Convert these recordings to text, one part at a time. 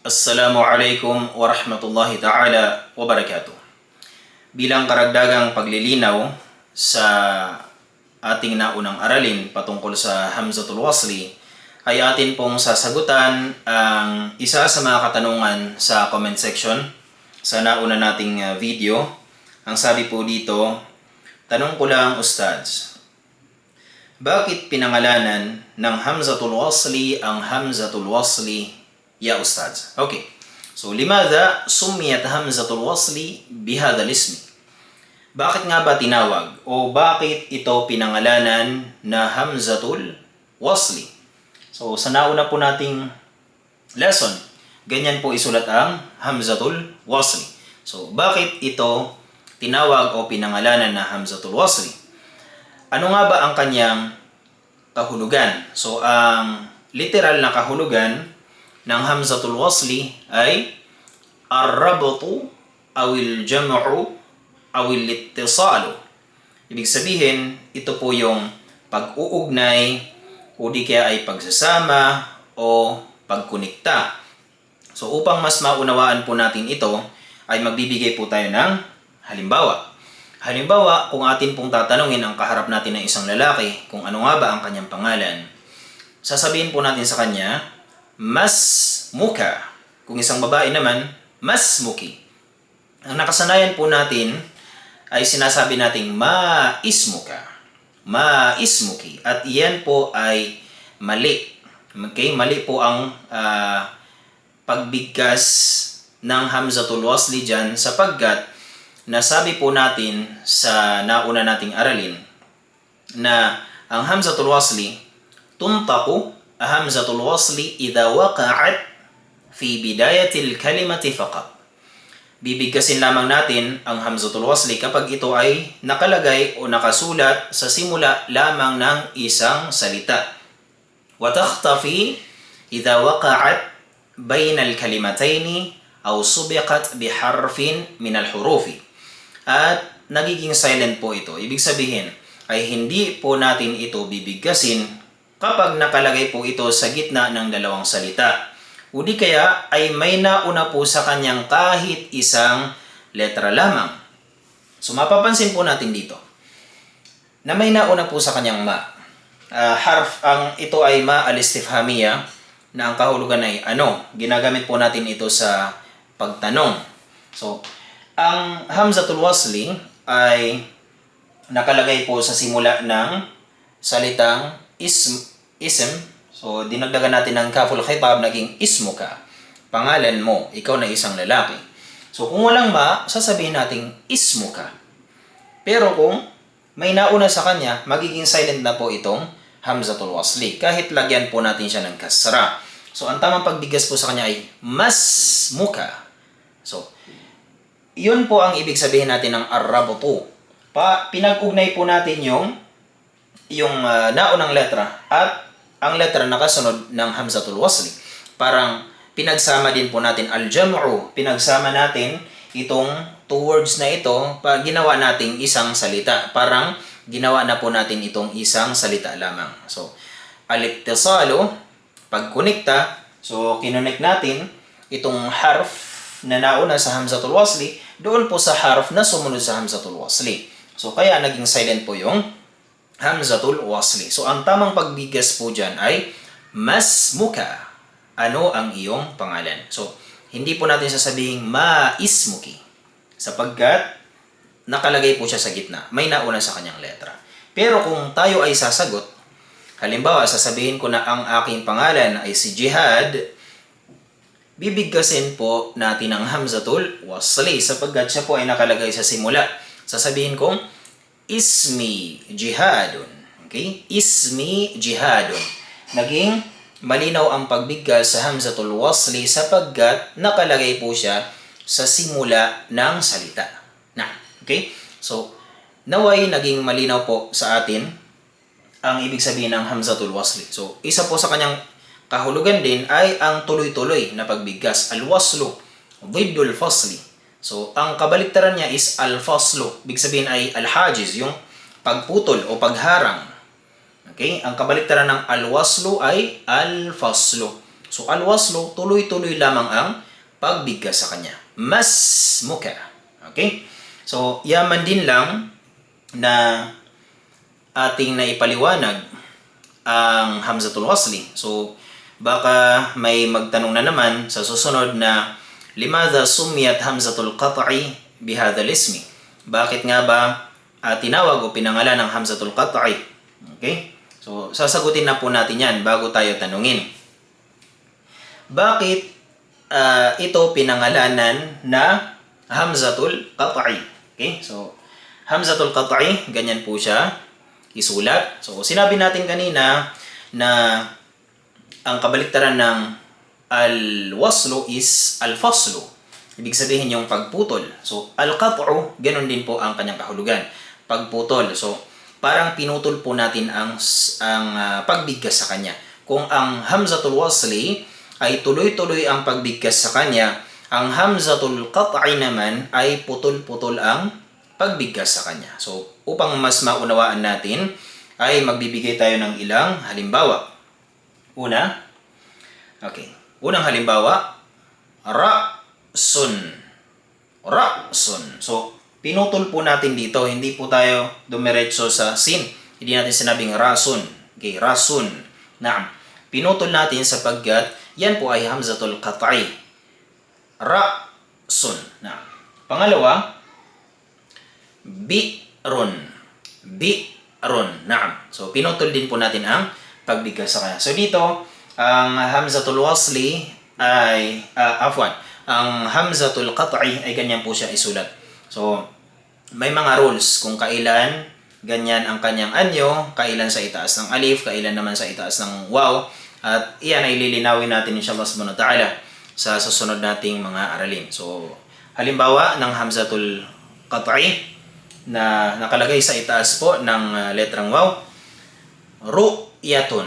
Assalamualaikum warahmatullahi ta'ala wabarakatuh. Bilang karagdagang paglilinaw sa ating naunang aralin patungkol sa Hamzatul Wasli, ay atin pong sasagutan ang isa sa mga katanungan sa comment section sa nauna nating video. Ang sabi po dito, tanong ko lang Ustads, bakit pinangalanan ng Hamzatul Wasli ang Hamzatul Wasli ya Ustads? Okay. So, limadha sumiyat Hamzatul Wasli bihadal ismi? Bakit nga ba tinawag o bakit ito pinangalanan na Hamzatul Wasli? So, sa nauna po nating lesson, ganyan po isulat ang Hamzatul Wasli. So, bakit ito tinawag o pinangalanan na Hamzatul Wasli? Ano nga ba ang kanyang kahulugan? So, ang literal na kahulugan ng Hamzatul Wasli ay ar-rabtu awil jam'u awil ittisalu. Ibig sabihin, ito po yung pag-uugnay o di kaya ay pagsasama o pagkunikta. So, upang mas maunawaan po natin ito, ay magbibigay po tayo ng halimbawa. Halimbawa, kung atin pong tatanungin ang kaharap natin ng isang lalaki kung ano nga ba ang kanyang pangalan, sasabihin po natin sa kanya, mas muka. Kung isang babae naman, mas muki. Ang nakasanayan po natin ay sinasabi nating ma ismuka, ma ismuki. At iyan po ay mali. Okay? Mali po ang pagbigkas ng Hamzatul Wasli dyan sapagkat nasabi po natin sa nauna nating aralin na ang Hamzatul Wasli tuntaku Hamzatul Wasli idha waqa'at fi bidayatil kalimati faqat. Bibigkasin lamang natin ang Hamzatul Wasli kapag ito ay nakalagay o nakasulat sa simula lamang ng isang salita. Wa takhtafi idha waqa'at bayna al-kalimataini aw subiqat biharfin min al-hurufi. At nagiging silent po ito. Ibig sabihin ay hindi po natin ito bibigkasin kapag nakalagay po ito sa gitna ng dalawang salita. O di kaya ay may nauna po sa kanyang kahit isang letra lamang. So mapapansin po natin dito na may nauna po sa kanyang ma. Ito ay ma al-istifhamiyya na ang kahulugan ay ano. Ginagamit po natin ito sa pagtanong. So, ang Hamzatul Wasli ay nakalagay po sa simula ng salitang ism. So, dinagdagan natin ng kaful khitab, naging ismuka. Pangalan mo, ikaw na isang lalaki. So, kung walang ma, sasabihin natin ismuka. Pero kung may nauna sa kanya, magiging silent na po itong Hamzatul Wasli. Kahit lagyan po natin siya ng kasra. So, ang tamang pagbigkas po sa kanya ay mas muka. So, yun po ang ibig sabihin natin ng ar-rabtu. Pinag-ugnay po natin yung naunang letra at ang letra nakasunod ng Hamzatul Wasli. Parang pinagsama din po natin al-jam'u. Pinagsama natin itong two words na ito ginawa nating isang salita. Parang ginawa na po natin itong isang salita lamang. So, al-ittisalu, pagkunikta. So, kinonek natin itong harf na nauna sa Hamzatul Wasli doon po sa harf na sumunod sa Hamzatul Wasli. So, kaya naging silent po yung Hamzatul Wasli. So, ang tamang pagbigkas po dyan ay mas muka. Ano ang iyong pangalan? So, hindi po natin sasabihin ma ismuki sapagkat nakalagay po siya sa gitna. May nauna sa kanyang letra. Pero kung tayo ay sasagot, halimbawa, sasabihin ko na ang aking pangalan ay si Jihad, bibigkasin po natin ang Hamzatul Wasli sapagkat siya po ay nakalagay sa simula. Sasabihin kong ismi jihadun. Okay? Ismi jihadun. Naging malinaw ang pagbigkas sa Hamzatul Wasli sapagkat nakalagay po siya sa simula ng salita. Okay? So, naway naging malinaw po sa atin ang ibig sabihin ng Hamzatul Wasli. So, isa po sa kanyang kahulugan din ay ang tuloy-tuloy na pagbigkas. Al-waslu, dhiddul fasli. So, ang kabaliktaran niya is al-faslu. Ibig sabihin ay al-hajiz, yung pagputol o pagharang. Okay? Ang kabaliktaran ng al-waslu ay al-faslu. So al-waslu, tuloy-tuloy lamang ang pagbigkas sa kanya. Masmuka. Okay? So, yaman din lang na ating naipaliwanag ang hamzatul wasli. So, baka may magtanong na naman sa susunod na limadha sumiyat hamzatul qat'i bihadhal ismi? Bakit nga ba tinawag o pinangalan ng hamzatul qat'i? Okay? So, sasagutin na po natin yan bago tayo tanungin. Bakit ito pinangalanan na hamzatul qat'i? Okay? So, hamzatul qat'i, ganyan po siya isulat. So, sinabi natin kanina na ang kabaliktaran ng al-waslu is al-faslu. Ibig sabihin yung pagputol. So, al-qat'u, ganun din po ang kanyang kahulugan. Pagputol. So, parang pinutol po natin ang pagbigkas sa kanya. Kung ang hamzatul wasli ay tuloy-tuloy ang pagbigkas sa kanya, ang hamzatul qat'i naman ay putol-putol ang pagbigkas sa kanya. So, upang mas maunawaan natin, ay magbibigay tayo ng ilang halimbawa. Una, okay. Unang halimbawa, ra'sun. Ra'sun. So, pinutol po natin dito. Hindi po tayo dumiretso sa sin. Hindi natin sinabing rasun. Okay, rasun. Naam. Pinutol natin sapagkat yan po ay hamzatul qat'i. Ra'sun. Naam. Pangalawa, bi'run. Bi'run. Naam. So, pinutol din po natin ang pagbigkas sa kanya. So, dito, ang hamzatul wasli ay, ang hamzatul qat'i ay ganyan po siya isulat. So, may mga rules kung kailan ganyan ang kanyang anyo, kailan sa itaas ng alif, kailan naman sa itaas ng waw. At iyan ay lilinawin natin inshallah subhanahu wa ta'ala sa susunod nating mga aralin. So, halimbawa ng hamzatul qat'i na nakalagay sa itaas po ng letrang waw, ru'yatun.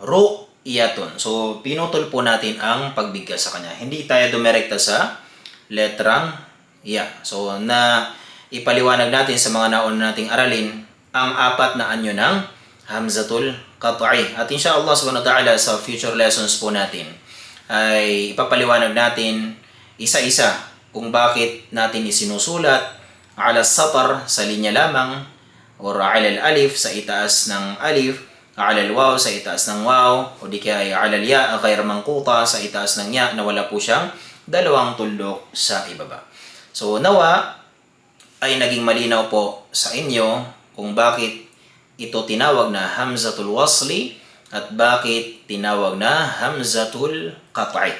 Ru'yatun. So, pinutol po natin ang pagbigkas sa kanya. Hindi tayo dumirekta sa letrang ya. So, na ipaliwanag natin sa mga nauna nating aralin ang apat na anyo ng hamzatul qat'i. At inshallah subhanahu wa ta'ala sa future lessons po natin ay ipapaliwanag natin isa-isa kung bakit natin isinusulat ala satar sa linya lamang, or ala alif sa itaas ng alif, ala waw sa itaas ng waw, o di kaya ay ala ya ghayr manquta sa itaas ng ya na wala po siyang dalawang tuldok sa ibaba. So nawa ay naging malinaw po sa inyo kung bakit ito tinawag na hamzatul wasli at bakit tinawag na hamzatul qat'i.